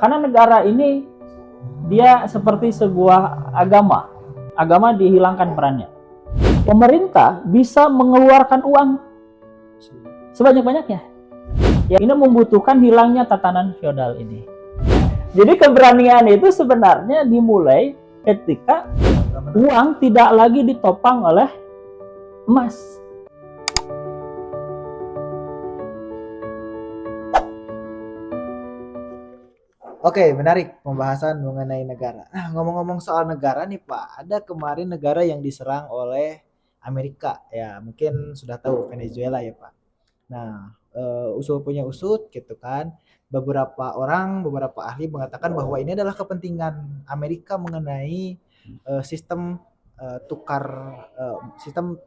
Karena negara ini dia seperti sebuah agama. Agama dihilangkan perannya. Pemerintah bisa mengeluarkan uang sebanyak-banyaknya. Ya, ini membutuhkan hilangnya tatanan feodal ini. Jadi keberanian itu sebenarnya dimulai ketika uang tidak lagi ditopang oleh emas. Oke, menarik pembahasan mengenai negara. Nah, ngomong-ngomong soal negara nih Pak, ada kemarin negara yang diserang oleh Amerika. Ya, mungkin sudah tahu Venezuela ya Pak. Nah, usul punya usut gitu kan. Beberapa orang, beberapa ahli mengatakan bahwa ini adalah kepentingan Amerika mengenai sistem tukar sistem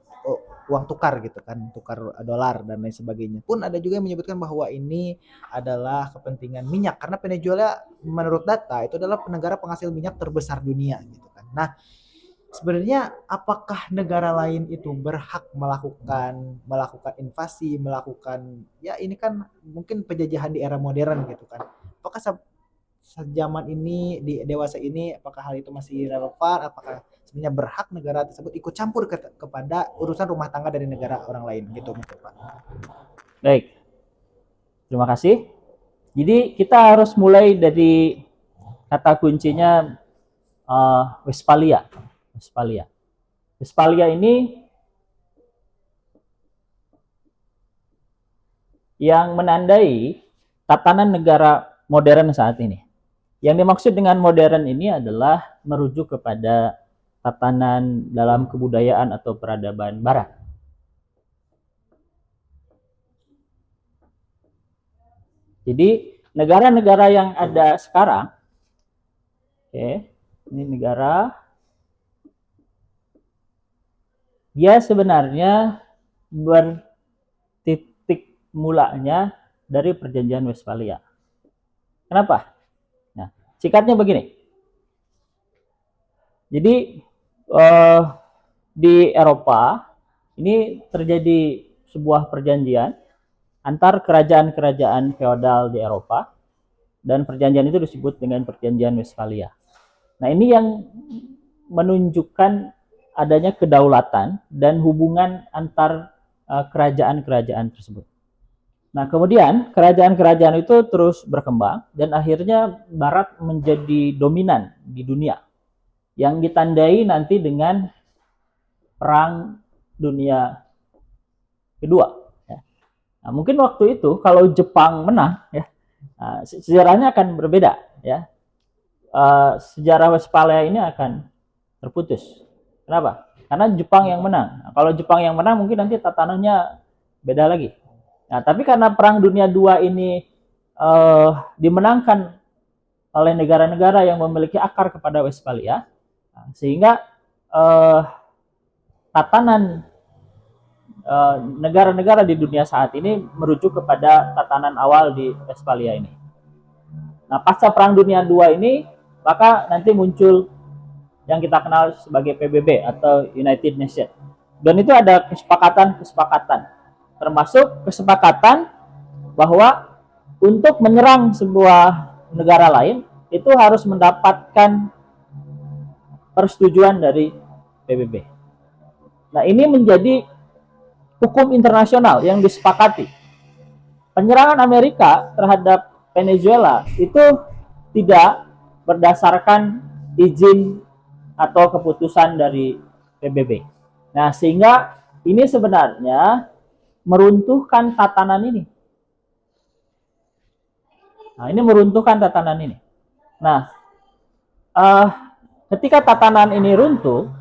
uang tukar gitu kan, tukar dolar dan lain sebagainya. Pun ada juga yang menyebutkan bahwa ini adalah kepentingan minyak karena Venezuela menurut data itu adalah negara penghasil minyak terbesar dunia gitu kan. Nah, sebenarnya apakah negara lain itu berhak melakukan invasi, melakukan ya ini kan mungkin penjajahan di era modern gitu kan. Apakah sejaman ini di dewasa ini apakah hal itu masih relevan? Apakah sebenarnya berhak negara tersebut ikut campur kepada urusan rumah tangga dari negara orang lain gitu mungkin Pak. Baik, terima kasih. Jadi kita harus mulai dari kata kuncinya Westphalia. Westphalia. Westphalia ini yang menandai tatanan negara modern saat ini. Yang dimaksud dengan modern ini adalah merujuk kepada tatanan dalam kebudayaan atau peradaban barat. Jadi negara-negara yang ada sekarang, oke, ini negara, dia sebenarnya bertitik mulanya dari perjanjian Westphalia. Kenapa? Nah, singkatnya begini. Jadi di Eropa ini terjadi sebuah perjanjian antar kerajaan-kerajaan feodal di Eropa, dan perjanjian itu disebut dengan perjanjian Westphalia. Nah, ini yang menunjukkan adanya kedaulatan dan hubungan antar kerajaan-kerajaan tersebut. Nah, kemudian kerajaan-kerajaan itu terus berkembang dan akhirnya Barat menjadi dominan di dunia, yang ditandai nanti dengan Perang Dunia Kedua. Nah, mungkin waktu itu kalau Jepang menang, ya, sejarahnya akan berbeda, ya. Sejarah Westphalia ini akan terputus. Kenapa? Karena Jepang yang menang. Nah, kalau Jepang yang menang, mungkin nanti tatanannya beda lagi. Nah, tapi karena Perang Dunia II ini dimenangkan oleh negara-negara yang memiliki akar kepada Westphalia, sehingga tatanan negara-negara di dunia saat ini merujuk kepada tatanan awal di Westphalia ini. Nah, pasca Perang Dunia II ini, maka nanti muncul yang kita kenal sebagai PBB atau United Nations. Dan itu ada kesepakatan-kesepakatan, termasuk kesepakatan bahwa untuk menyerang sebuah negara lain itu harus mendapatkan persetujuan dari PBB. Nah, ini menjadi hukum internasional yang disepakati. Penyerangan Amerika terhadap Venezuela itu tidak berdasarkan izin atau keputusan dari PBB. Nah, sehingga ini sebenarnya meruntuhkan tatanan ini. Nah, ini meruntuhkan tatanan ini. Nah, ketika tatanan ini runtuh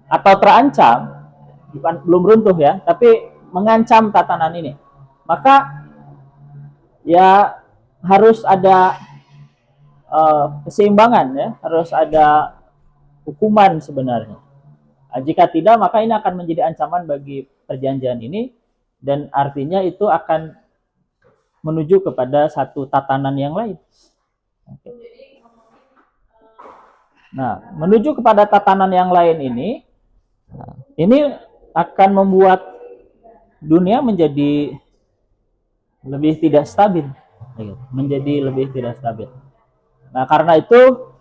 atau terancam, bukan belum runtuh ya, tapi mengancam tatanan ini, maka ya harus ada keseimbangan, ya, harus ada hukuman sebenarnya. Jika tidak, maka ini akan menjadi ancaman bagi perjanjian ini, dan artinya itu akan menuju kepada satu tatanan yang lain. Nah, menuju kepada tatanan yang lain ini akan membuat dunia menjadi lebih tidak stabil. menjadi lebih tidak stabil. Nah, karena itu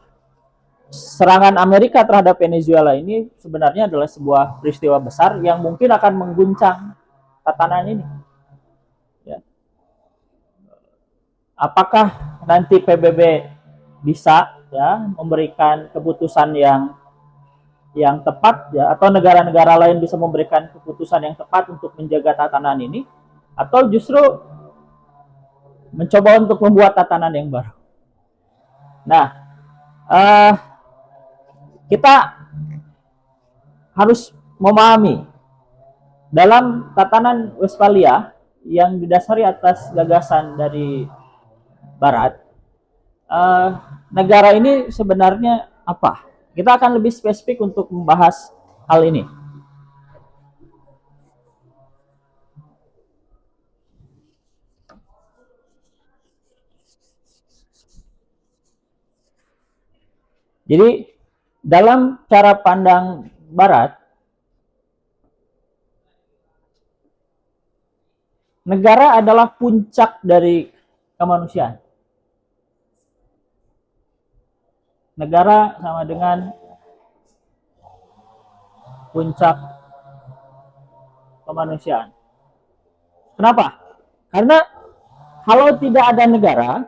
serangan Amerika terhadap Venezuela ini sebenarnya adalah sebuah peristiwa besar yang mungkin akan mengguncang tatanan ini. Ya. Apakah nanti PBB bisa ya memberikan keputusan yang tepat ya, atau negara-negara lain bisa memberikan keputusan yang tepat untuk menjaga tatanan ini, atau justru mencoba untuk membuat tatanan yang baru. Nah, kita harus memahami dalam tatanan Westphalia yang didasari atas gagasan dari Barat, negara ini sebenarnya apa? Kita akan lebih spesifik untuk membahas hal ini. Jadi dalam cara pandang Barat, negara adalah puncak dari kemanusiaan. Negara sama dengan puncak kemanusiaan. Kenapa? Karena kalau tidak ada negara,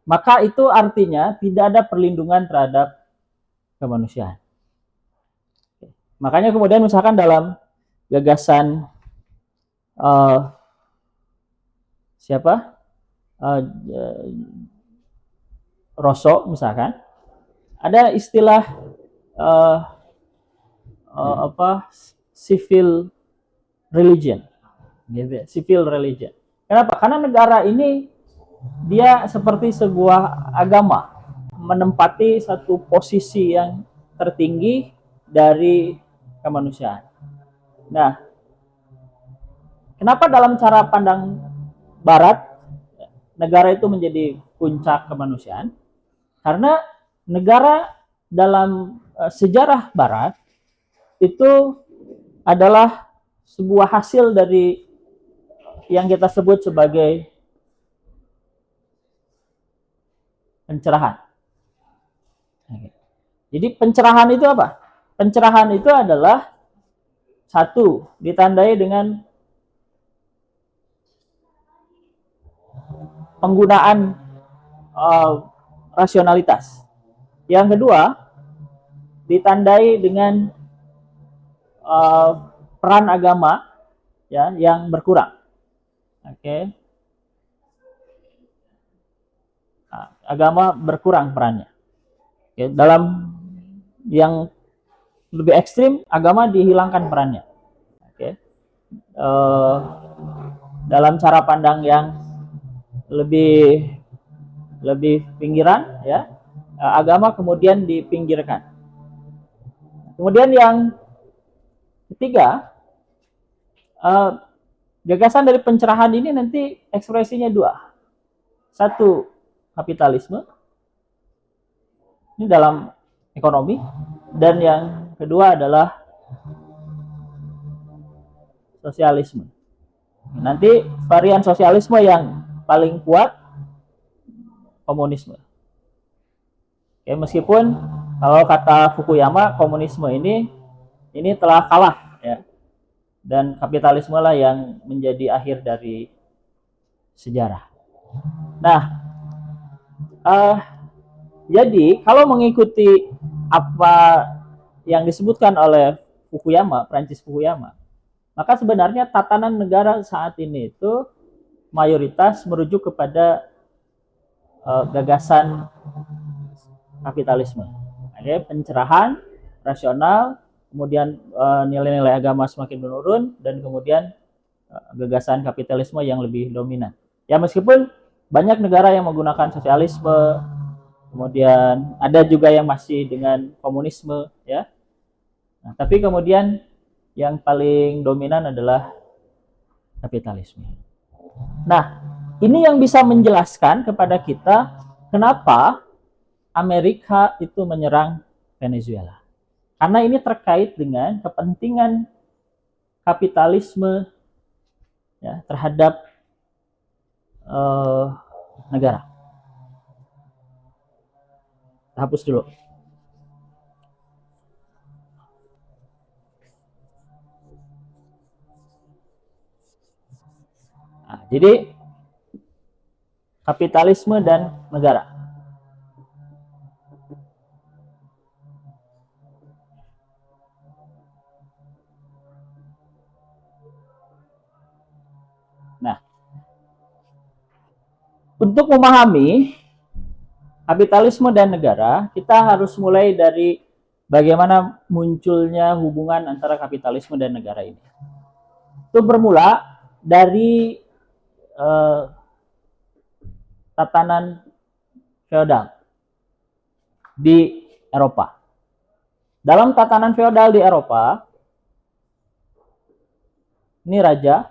maka itu artinya tidak ada perlindungan terhadap kemanusiaan. Makanya kemudian misalkan dalam gagasan Rosso misalkan, ada istilah civil religion, gitu, civil religion. Kenapa? Karena negara ini dia seperti sebuah agama, menempati satu posisi yang tertinggi dari kemanusiaan. Nah, kenapa dalam cara pandang Barat negara itu menjadi puncak kemanusiaan? Karena negara dalam sejarah Barat itu adalah sebuah hasil dari yang kita sebut sebagai pencerahan. Jadi pencerahan itu apa? Pencerahan itu adalah satu, ditandai dengan penggunaan rasionalitas. Yang kedua, ditandai dengan peran agama ya yang berkurang. Oke. Nah, agama berkurang perannya. Oke, dalam yang lebih ekstrim, agama dihilangkan perannya. Oke. Dalam cara pandang yang lebih pinggiran ya, agama kemudian dipinggirkan. Kemudian yang ketiga, gagasan dari pencerahan ini nanti ekspresinya dua. Satu, kapitalisme, ini dalam ekonomi, dan yang kedua adalah sosialisme. Nanti varian sosialisme yang paling kuat komunisme. Oke, meskipun kalau kata Fukuyama, komunisme ini telah kalah ya, dan kapitalisme lah yang menjadi akhir dari sejarah. Nah, jadi kalau mengikuti apa yang disebutkan oleh Fukuyama, Francis Fukuyama, maka sebenarnya tatanan negara saat ini itu mayoritas merujuk kepada gagasan kapitalisme. Ada pencerahan, rasional, kemudian nilai-nilai agama semakin menurun, dan kemudian gagasan kapitalisme yang lebih dominan. Ya meskipun banyak negara yang menggunakan sosialisme, kemudian ada juga yang masih dengan komunisme, ya. Nah, tapi kemudian yang paling dominan adalah kapitalisme. Nah, ini yang bisa menjelaskan kepada kita kenapa Amerika itu menyerang Venezuela. Karena ini terkait dengan kepentingan kapitalisme ya, terhadap negara. Hapus dulu. Nah, jadi kapitalisme dan negara. Nah, untuk memahami kapitalisme dan negara, kita harus mulai dari bagaimana munculnya hubungan antara kapitalisme dan negara ini. Itu bermula dari tatanan feodal di Eropa. Dalam tatanan feodal di Eropa, ini raja,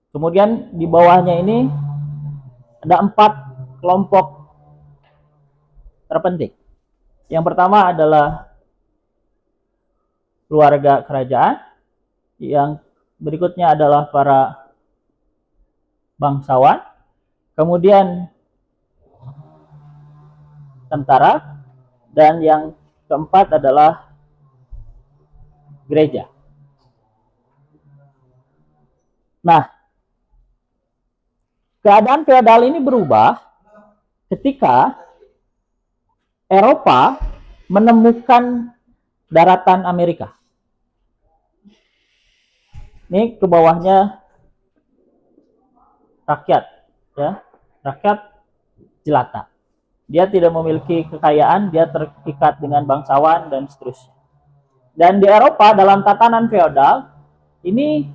kemudian di bawahnya ini ada 4 kelompok terpenting. Yang pertama adalah keluarga kerajaan, yang berikutnya adalah para bangsawan, kemudian tentara, dan yang keempat adalah gereja. Nah, keadaan feodal ini berubah ketika Eropa menemukan daratan Amerika. Ini ke bawahnya rakyat, ya, rakyat jelata. Dia tidak memiliki kekayaan, dia terikat dengan bangsawan dan seterusnya. Dan di Eropa dalam tatanan feodal ini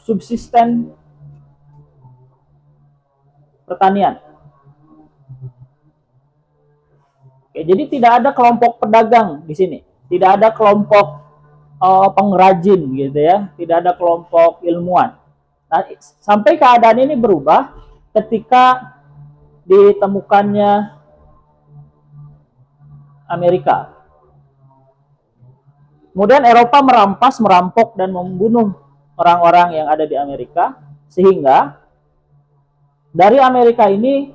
subsisten pertanian. Oke, jadi tidak ada kelompok pedagang di sini, tidak ada kelompok pengrajin gitu ya, tidak ada kelompok ilmuwan. Nah, sampai keadaan ini berubah ketika ditemukannya Amerika. Kemudian Eropa merampas, merampok, dan membunuh orang-orang yang ada di Amerika, sehingga dari Amerika ini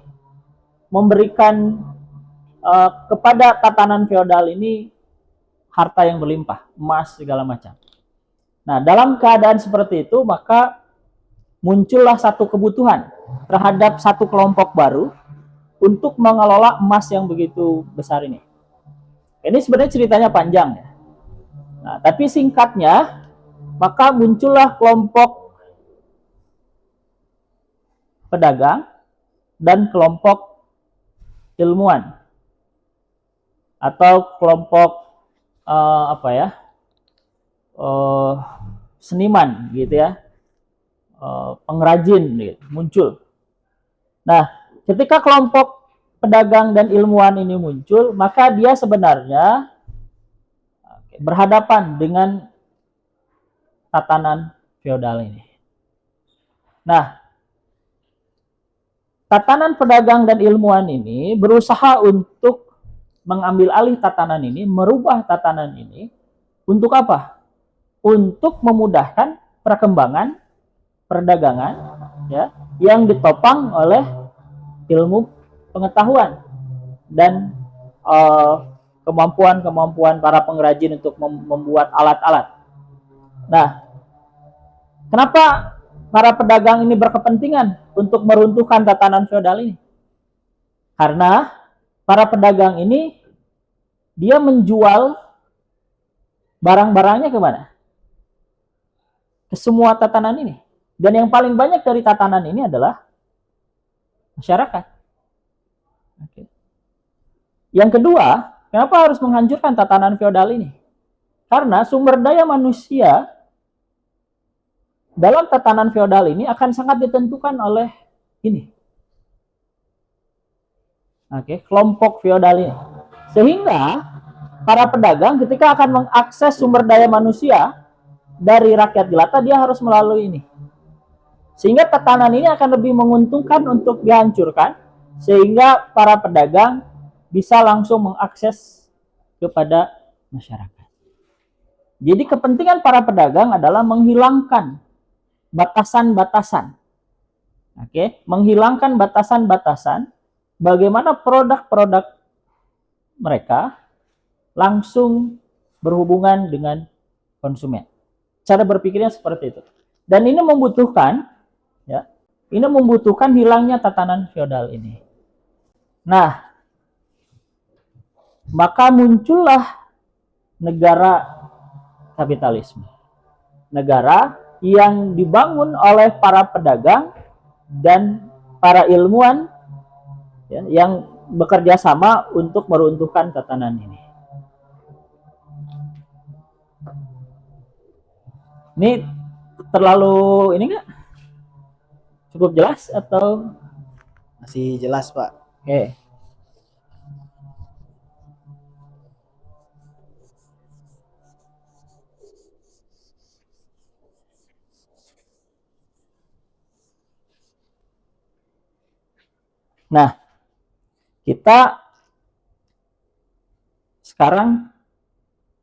memberikan kepada tatanan feodal ini harta yang berlimpah, emas segala macam. Nah, dalam keadaan seperti itu, maka muncullah satu kebutuhan terhadap satu kelompok baru untuk mengelola emas yang begitu besar ini. Ini sebenarnya ceritanya panjang ya. Nah, tapi singkatnya, maka muncullah kelompok pedagang dan kelompok ilmuwan atau kelompok seniman gitu ya, pengrajin gitu, muncul. Nah, ketika kelompok pedagang dan ilmuwan ini muncul, maka dia sebenarnya berhadapan dengan tatanan feodal ini. Nah, tatanan pedagang dan ilmuwan ini berusaha untuk mengambil alih tatanan ini, merubah tatanan ini untuk apa? Untuk memudahkan perkembangan perdagangan ya, yang ditopang oleh ilmu pengetahuan dan kemampuan para pengrajin untuk membuat alat-alat. Nah, kenapa para pedagang ini berkepentingan untuk meruntuhkan tatanan feodal ini? Karena para pedagang ini dia menjual barang-barangnya kemana? Ke semua tatanan ini. Dan yang paling banyak dari tatanan ini adalah masyarakat. Oke. Yang kedua, kenapa harus menghancurkan tatanan feodal ini? Karena sumber daya manusia dalam tatanan feodal ini akan sangat ditentukan oleh ini. Oke, kelompok feodal ini. Sehingga para pedagang ketika akan mengakses sumber daya manusia dari rakyat jelata, dia harus melalui ini. Sehingga tatanan ini akan lebih menguntungkan untuk dihancurkan, sehingga para pedagang bisa langsung mengakses kepada masyarakat. Jadi kepentingan para pedagang adalah menghilangkan batasan-batasan. Oke, menghilangkan batasan-batasan bagaimana produk-produk mereka langsung berhubungan dengan konsumen. Cara berpikirnya seperti itu. Dan ini membutuhkan ya, ini membutuhkan hilangnya tatanan feodal ini. Nah, maka muncullah negara kapitalisme. Negara yang dibangun oleh para pedagang dan para ilmuwan ya, yang bekerja sama untuk meruntuhkan tatanan ini. Ini terlalu ini enggak? Cukup jelas atau Masih jelas, Pak. oke? Nah, kita sekarang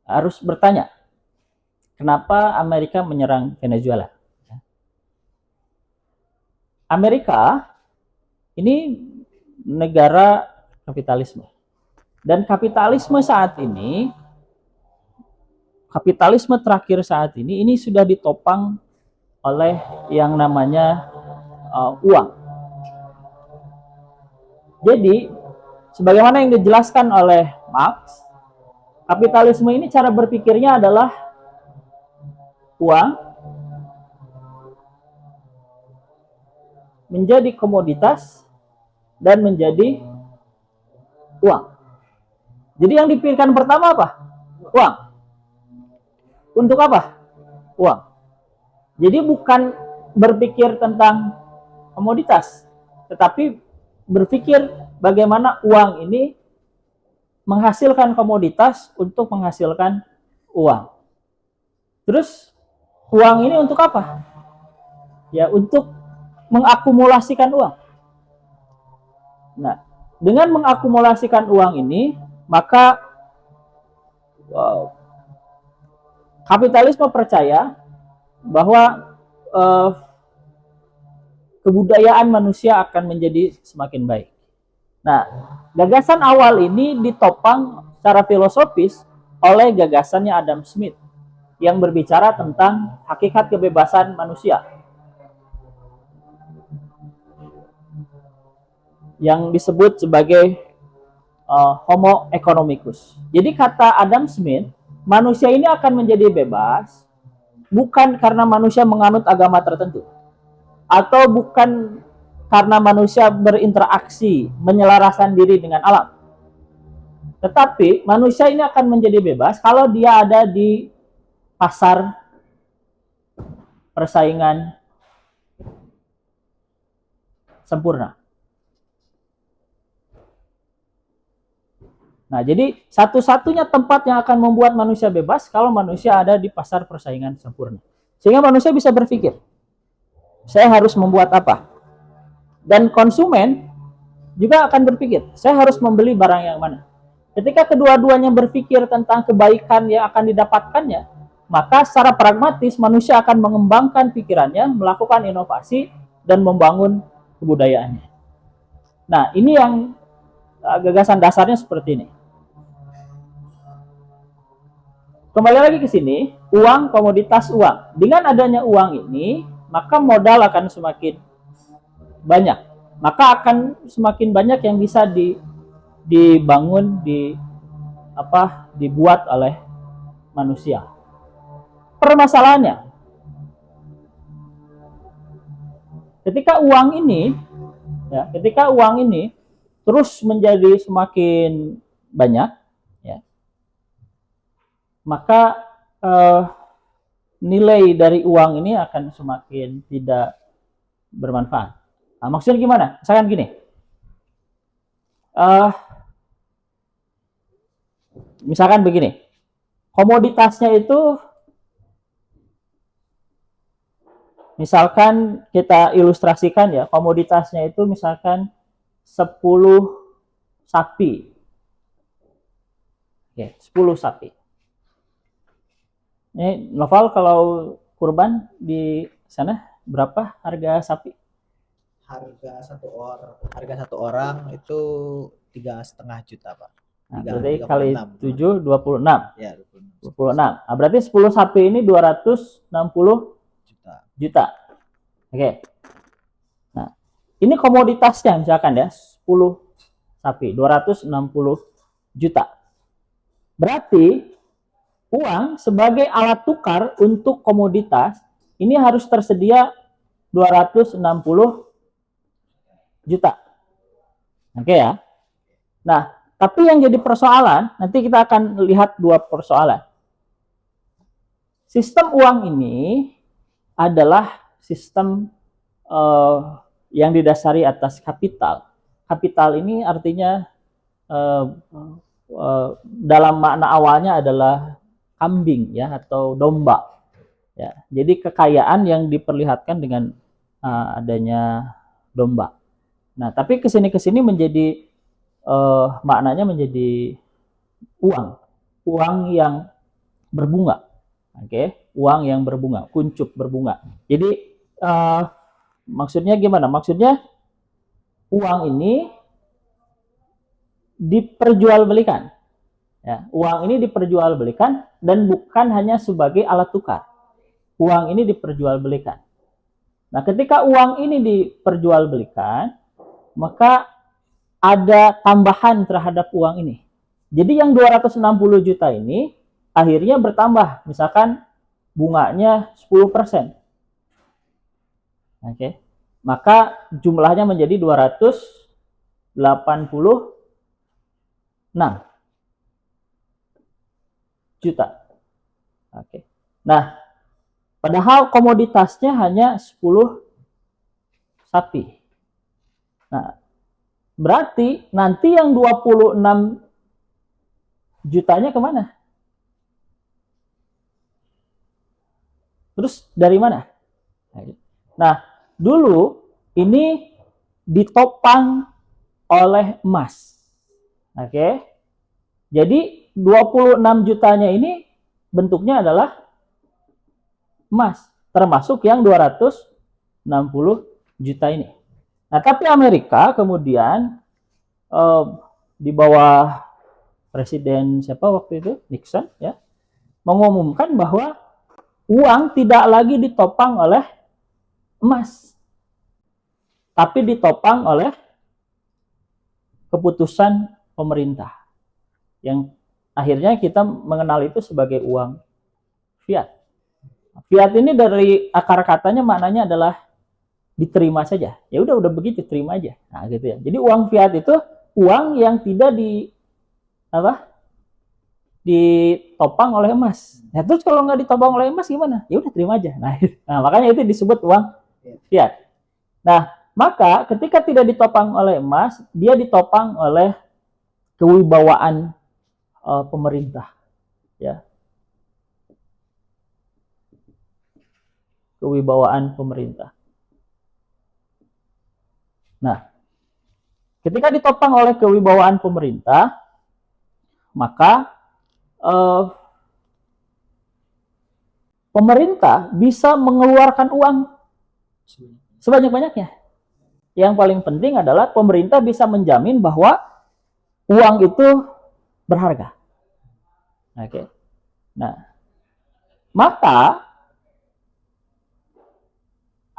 harus bertanya, kenapa Amerika menyerang Venezuela? Amerika ini negara kapitalisme. Dan kapitalisme saat ini, kapitalisme terakhir saat ini sudah ditopang oleh yang namanya uang. Jadi, sebagaimana yang dijelaskan oleh Marx, kapitalisme ini cara berpikirnya adalah uang menjadi komoditas dan menjadi uang. Jadi yang dipikirkan pertama apa? Uang. Untuk apa? Uang. Jadi bukan berpikir tentang komoditas, tetapi berpikir bagaimana uang ini menghasilkan komoditas untuk menghasilkan uang. Terus uang ini untuk apa? Ya, untuk mengakumulasikan uang. Nah, dengan mengakumulasikan uang ini, maka kapitalisme percaya bahwa kebudayaan manusia akan menjadi semakin baik. Nah, gagasan awal ini ditopang secara filosofis oleh gagasannya Adam Smith yang berbicara tentang hakikat kebebasan manusia yang disebut sebagai Homo economicus. Jadi kata Adam Smith, manusia ini akan menjadi bebas bukan karena manusia menganut agama tertentu, atau bukan karena manusia berinteraksi, menyelaraskan diri dengan alam. Tetapi manusia ini akan menjadi bebas kalau dia ada di pasar persaingan sempurna. Nah, jadi satu-satunya tempat yang akan membuat manusia bebas kalau manusia ada di pasar persaingan sempurna. Sehingga manusia bisa berpikir, saya harus membuat apa? Dan konsumen juga akan berpikir, saya harus membeli barang yang mana? Ketika kedua-duanya berpikir tentang kebaikan yang akan didapatkannya, maka secara pragmatis manusia akan mengembangkan pikirannya, melakukan inovasi, dan membangun kebudayaannya. Nah, ini yang gagasan dasarnya seperti ini. Kembali lagi ke sini, uang, komoditas uang. Dengan adanya uang ini, maka modal akan semakin banyak. Maka akan semakin banyak yang bisa dibangun, dibuat oleh manusia. Permasalahannya, ketika uang ini terus menjadi semakin banyak, ya, maka nilai dari uang ini akan semakin tidak bermanfaat. Nah, maksudnya gimana? Misalkan gini, misalkan begini, komoditasnya itu, misalkan kita ilustrasikan ya, komoditasnya itu misalkan 10 sapi. Oke, 10 sapi. Ini Noval kalau kurban di sana berapa harga sapi? Harga satu orang itu 3,5 juta, Pak. Nah, Tiga berarti tiga puluh kali enam 7 26. Ya, 26 26. Nah, berarti 10 sapi ini 260 juta. juta. Oke. Nah, ini komoditasnya misalkan ya, 10 sapi 260 juta. Berarti uang sebagai alat tukar untuk komoditas ini harus tersedia 260 juta. Oke ya. Nah, tapi yang jadi persoalan, nanti kita akan lihat dua persoalan. Sistem uang ini adalah sistem yang didasari atas kapital. Kapital ini artinya dalam makna awalnya adalah kambing ya atau domba. Ya, jadi kekayaan yang diperlihatkan dengan adanya domba. Nah, tapi kesini menjadi maknanya menjadi uang yang berbunga, uang yang berbunga, kuncup berbunga. Jadi maksudnya gimana? Maksudnya uang ini diperjualbelikan, ya, uang ini diperjualbelikan dan bukan hanya sebagai alat tukar. Uang ini diperjualbelikan. Nah, ketika uang ini diperjualbelikan, maka ada tambahan terhadap uang ini. Jadi yang 260 juta ini akhirnya bertambah, misalkan bunganya 10%. Oke. Maka jumlahnya menjadi 286 juta. Oke. Nah, padahal komoditasnya hanya 10 sapi. Nah, berarti nanti yang 26 jutanya kemana? Terus dari mana? Nah, dulu ini ditopang oleh emas. Oke. Jadi 26 jutanya ini bentuknya adalah emas, termasuk yang 260 juta ini. Nah, tapi Amerika kemudian di bawah Presiden siapa waktu itu? Nixon ya, mengumumkan bahwa uang tidak lagi ditopang oleh emas, tapi ditopang oleh keputusan pemerintah yang akhirnya kita mengenal itu sebagai uang fiat. Fiat ini dari akar katanya maknanya adalah diterima saja. Ya udah begitu, terima aja. Nah, gitu ya. Jadi uang fiat itu uang yang tidak ditopang oleh emas. Nah, terus kalau nggak ditopang oleh emas gimana? Ya udah terima aja. Nah, makanya itu disebut uang fiat. Nah, maka ketika tidak ditopang oleh emas, dia ditopang oleh kewibawaan pemerintah, ya, kewibawaan pemerintah. Nah, ketika ditopang oleh kewibawaan pemerintah, maka pemerintah bisa mengeluarkan uang sebanyak-banyaknya. Yang paling penting adalah pemerintah bisa menjamin bahwa uang itu berharga. Oke. Nah, maka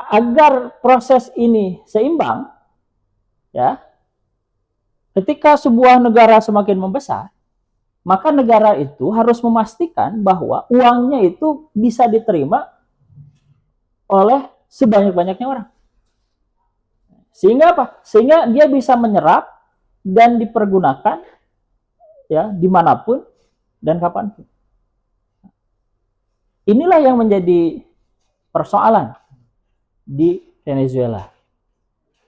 agar proses ini seimbang, ya, ketika sebuah negara semakin membesar, maka negara itu harus memastikan bahwa uangnya itu bisa diterima oleh sebanyak-banyaknya orang. Sehingga apa? Sehingga dia bisa menyerap dan dipergunakan ya dimanapun dan kapanpun. Inilah yang menjadi persoalan di Venezuela.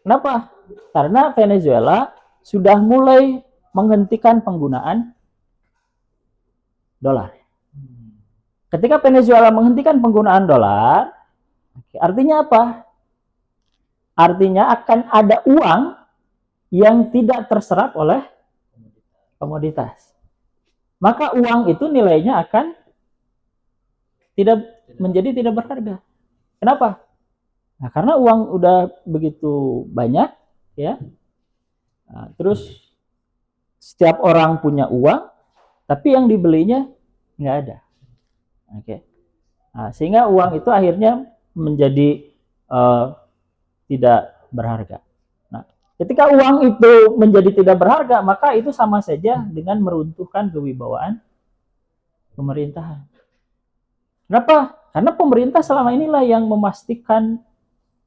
Kenapa? Karena Venezuela sudah mulai menghentikan penggunaan dolar. Ketika Venezuela menghentikan penggunaan dolar, artinya apa? Artinya akan ada uang yang tidak terserap oleh komoditas. Maka uang itu nilainya akan tidak berharga. Kenapa? Nah, karena uang udah begitu banyak, ya, nah, terus setiap orang punya uang, tapi yang dibelinya nggak ada. Oke, nah, sehingga uang itu akhirnya menjadi uh, tidak berharga. Nah, ketika uang itu menjadi tidak berharga, maka itu sama saja dengan meruntuhkan kewibawaan pemerintahan. Kenapa? Karena pemerintah selama inilah yang memastikan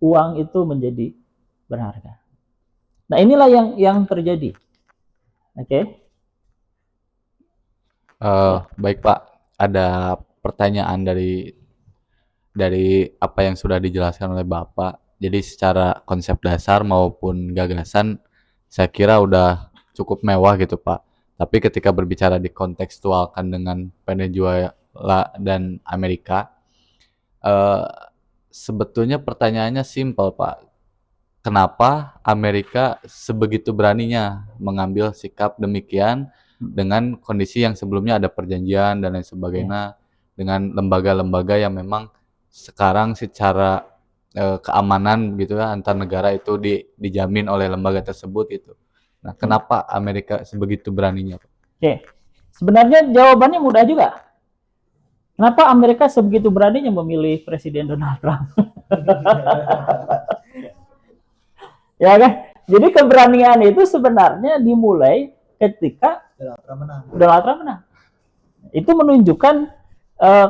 uang itu menjadi berharga. Nah, inilah yang terjadi. Oke. Okay? Baik Pak, ada pertanyaan dari apa yang sudah dijelaskan oleh Bapak. Jadi secara konsep dasar maupun gagasan saya kira udah cukup mewah gitu Pak. Tapi ketika berbicara dikontekstualkan dengan Venezuela dan Amerika, eh, sebetulnya pertanyaannya simpel Pak. Kenapa Amerika sebegitu beraninya mengambil sikap demikian dengan kondisi yang sebelumnya ada perjanjian dan lain sebagainya dengan lembaga-lembaga yang memang sekarang secara keamanan gitu ya antar negara itu dijamin oleh lembaga tersebut itu. Nah, kenapa Amerika sebegitu beraninya, Pak? Oke. Sebenarnya jawabannya mudah juga. Kenapa Amerika sebegitu beraninya memilih Presiden Donald Trump? Ya kan? Jadi keberanian itu sebenarnya dimulai ketika Donald Trump menang. Itu menunjukkan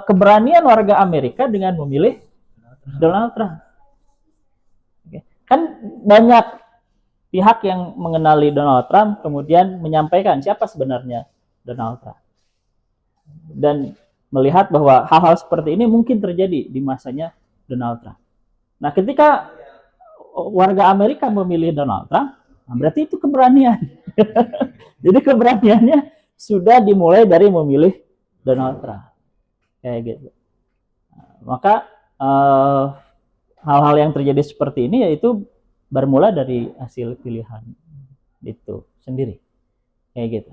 keberanian warga Amerika dengan memilih Donald Trump. Kan banyak pihak yang mengenali Donald Trump kemudian menyampaikan siapa sebenarnya Donald Trump. Dan melihat bahwa hal-hal seperti ini mungkin terjadi di masanya Donald Trump. Nah, ketika warga Amerika memilih Donald Trump, nah berarti itu keberanian. Jadi keberaniannya sudah dimulai dari memilih Donald Trump. Kayak gitu. Maka hal-hal yang terjadi seperti ini yaitu bermula dari hasil pilihan itu sendiri. Kayak gitu.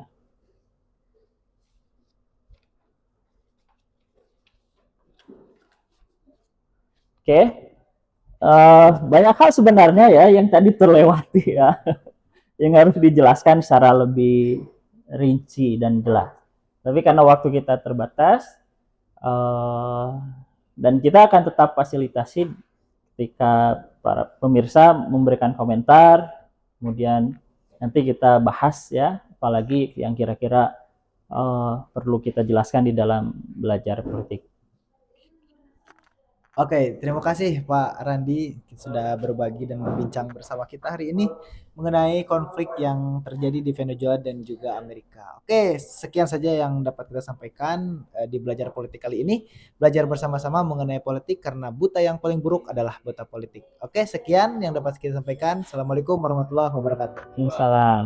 Oke. Banyak hal sebenarnya ya yang tadi terlewati ya. Yang harus dijelaskan secara lebih rinci dan jelas. Tapi karena waktu kita terbatas, dan kita akan tetap fasilitasi ketika para pemirsa memberikan komentar, kemudian nanti kita bahas ya, apalagi yang kira-kira perlu kita jelaskan di dalam belajar politik. Oke, terima kasih Pak Randi sudah berbagi dan berbincang bersama kita hari ini mengenai konflik yang terjadi di Venezuela dan juga Amerika. Oke, sekian saja yang dapat kita sampaikan di belajar politik kali ini. Belajar bersama-sama mengenai politik karena buta yang paling buruk adalah buta politik. Oke, sekian yang dapat kita sampaikan. Assalamualaikum warahmatullahi wabarakatuh. Salam.